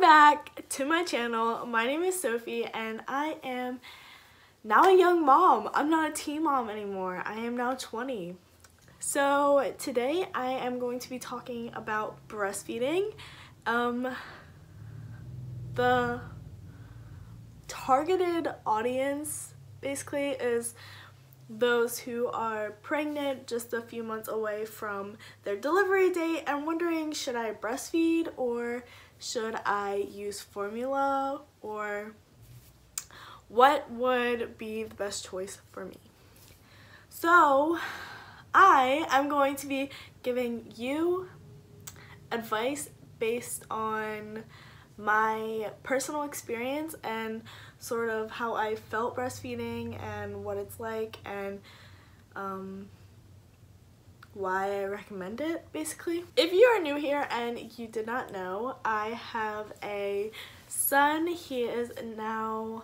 back to my channel. My name is Sophie and I am now a young mom. I'm not a teen mom anymore. I am now 20. So today I am going to be talking about breastfeeding. The targeted audience basically is those who are pregnant just a few months away from their delivery date and wondering, should I breastfeed or should I use formula, or what would be the best choice for me? So I am going to be giving you advice based on my personal experience and sort of how I felt breastfeeding and what it's like and why I recommend it, basically. If you are new here and you did not know, I have a son. He is now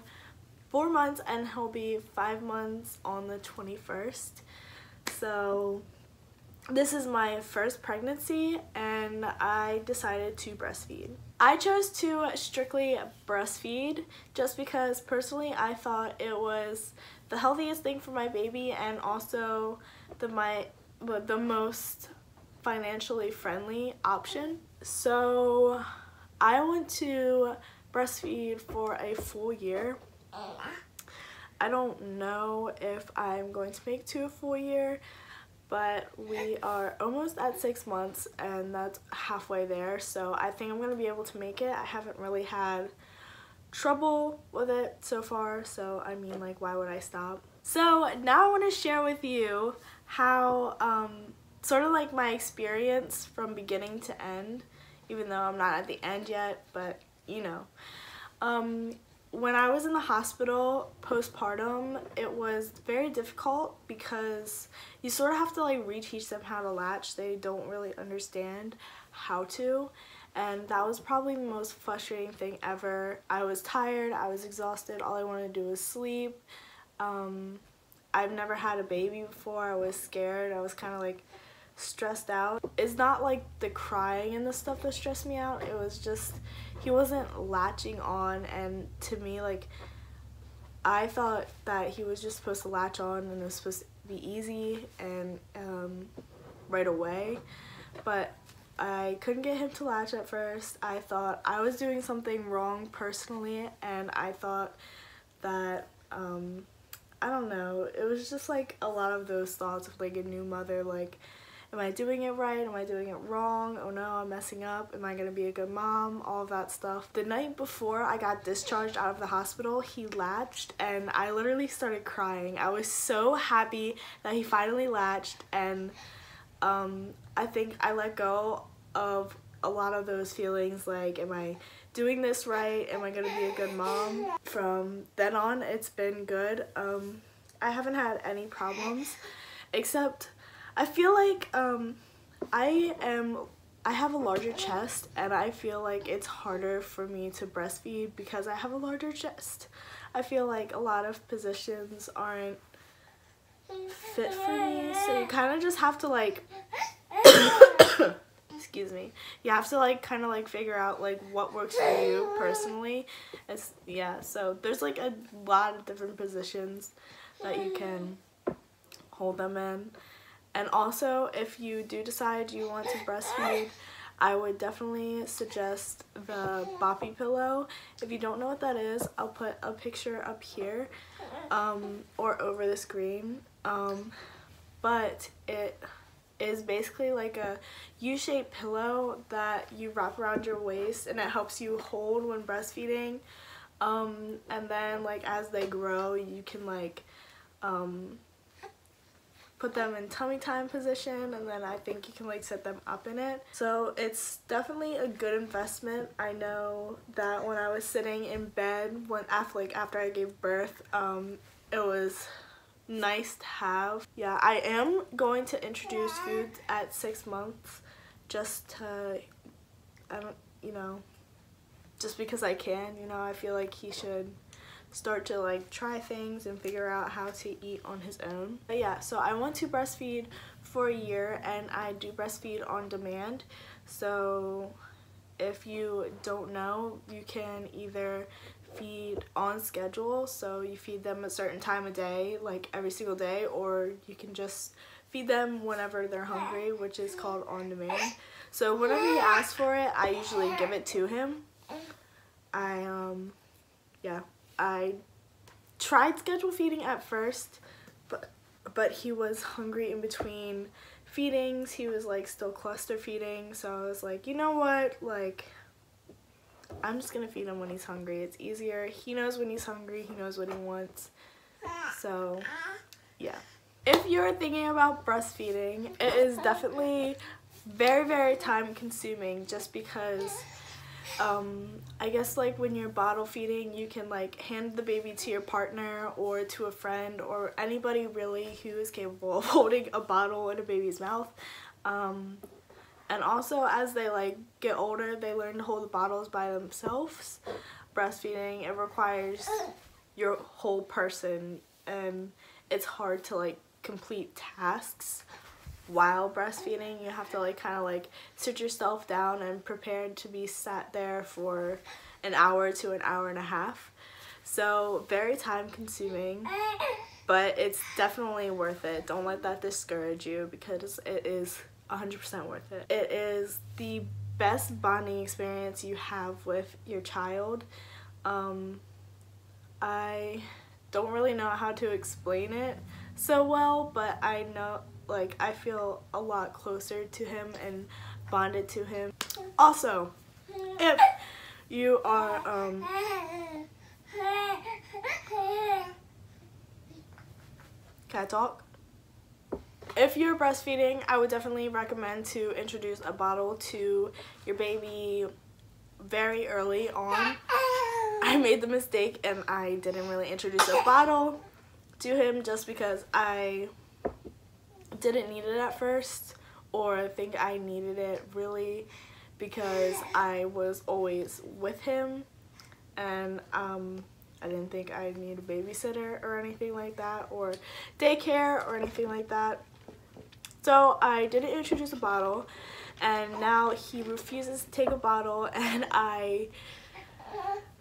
4 months and he'll be 5 months on the 21st. So this is my first pregnancy and I decided to breastfeed. I chose to strictly breastfeed just because personally I thought it was the healthiest thing for my baby and also the most financially friendly option. So I went to breastfeed for a full year. I don't know if I'm going to make it to a full year, but we are almost at 6 months and that's halfway there, so I think I'm going to be able to make it. I haven't really had trouble with it so far, so I mean, like, why would I stop? So now I want to share with you how sort of like my experience from beginning to end, even though I'm not at the end yet, but you know. When I was in the hospital postpartum, it was very difficult because you sort of have to like reteach them how to latch. They don't really understand how to, and that was probably the most frustrating thing ever. I was tired, I was exhausted, all I wanted to do was sleep. I've never had a baby before. I was scared, I was kind of like stressed out. It's not like the crying and the stuff that stressed me out, it was just he wasn't latching on, and to me, like, I thought that he was just supposed to latch on and it was supposed to be easy and right away, but I couldn't get him to latch at first. I thought I was doing something wrong personally, and I thought that I don't know, it was just like a lot of those thoughts of like a new mother, like, am I doing it right? Am I doing it wrong? Oh no, I'm messing up. Am I gonna be a good mom? All of that stuff. The night before I got discharged out of the hospital, he latched and I literally started crying. I was so happy that he finally latched, and I think I let go of a lot of those feelings like, am I doing this right? Am I gonna be a good mom? From then on, it's been good. I haven't had any problems, except I feel like I have a larger chest, and I feel like it's harder for me to breastfeed because I have a larger chest. I feel like a lot of positions aren't fit for me, so you kind of just have to like excuse me, you have to like kind of like figure out like what works for you personally. Yeah, so there's like a lot of different positions that you can hold them in. And also, if you do decide you want to breastfeed, I would definitely suggest the Boppy Pillow. If you don't know what that is, I'll put a picture up here or over the screen. But it is basically like a U-shaped pillow that you wrap around your waist, and it helps you hold when breastfeeding. And then like as they grow, you can like put them in tummy time position, and then I think you can like set them up in it. So it's definitely a good investment. I know that when I was sitting in bed after I gave birth, it was nice to have. Yeah, I am going to introduce foods at 6 months just to, just because I can, I feel like he should start to like try things and figure out how to eat on his own. But yeah, so I want to breastfeed for a year, and I do breastfeed on demand. So if you don't know, you can either feed on schedule, so you feed them a certain time of day, like every single day, or you can just feed them whenever they're hungry, which is called on demand. So whenever he asks for it, I usually give it to him. I tried schedule feeding at first, but he was hungry in between feedings. He was like still cluster feeding, so I was like, you know what, like, I'm just gonna feed him when he's hungry. It's easier. He knows when he's hungry. He knows what he wants. So yeah, if you're thinking about breastfeeding, it is definitely very, very time consuming, just because I guess like when you're bottle feeding, you can like hand the baby to your partner or to a friend or anybody really who is capable of holding a bottle in a baby's mouth. And also as they like get older, they learn to hold the bottles by themselves. Breastfeeding, it requires your whole person, and it's hard to like complete tasks while breastfeeding. You have to like kind of like sit yourself down and prepared to be sat there for an hour to an hour and a half. So very time consuming, but it's definitely worth it. Don't let that discourage you, because it is 100% worth it. It is the best bonding experience you have with your child. I don't really know how to explain it so well, but I know, like, I feel a lot closer to him and bonded to him. Also, if you are can I talk? If you're breastfeeding, I would definitely recommend to introduce a bottle to your baby very early on. I made the mistake and I didn't really introduce a bottle to him just because I didn't need it at first, or think I needed it really because I was always with him, and I didn't think I need a babysitter or anything like that, or daycare or anything like that. So I didn't introduce a bottle, and now he refuses to take a bottle, and I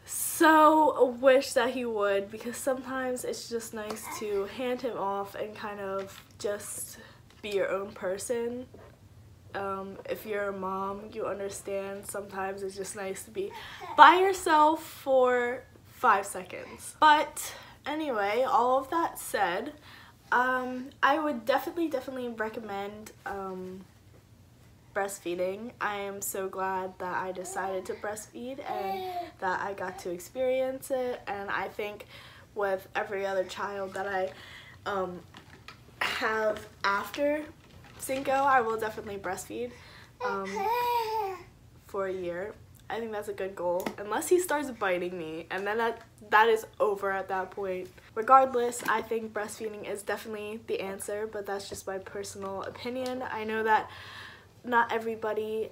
so wish that he would, because sometimes it's just nice to hand him off and kind of just be your own person. If you're a mom, you understand sometimes it's just nice to be by yourself for 5 seconds. But anyway, all of that said, I would definitely recommend breastfeeding. I am so glad that I decided to breastfeed and that I got to experience it, and I think with every other child that I have after Cinco, I will definitely breastfeed for a year. I think that's a good goal, unless he starts biting me, and then that is over at that point. Regardless, I think breastfeeding is definitely the answer, but that's just my personal opinion. I know that not everybody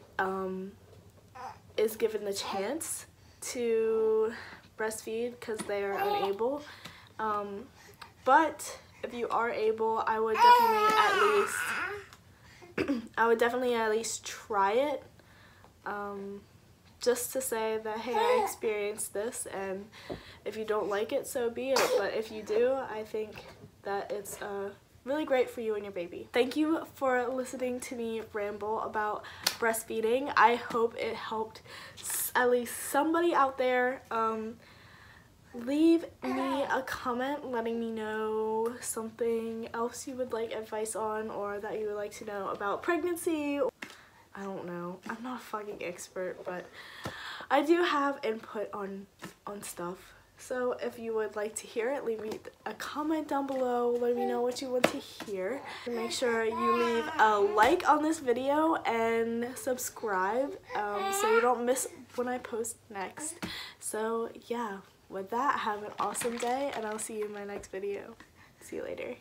is given the chance to breastfeed because they are unable, but if you are able, I would definitely at least try it, just to say that, hey, I experienced this, and if you don't like it, so be it. But if you do, I think that it's really great for you and your baby. Thank you for listening to me ramble about breastfeeding. I hope it helped at least somebody out there. Leave me a comment letting me know something else you would like advice on, or that you would like to know about pregnancy. I don't know. I'm not a fucking expert, but I do have input on stuff. So if you would like to hear it, leave me a comment down below. Let me know what you want to hear. Make sure you leave a like on this video and subscribe so you don't miss when I post next. So yeah, with that, have an awesome day, and I'll see you in my next video. See you later.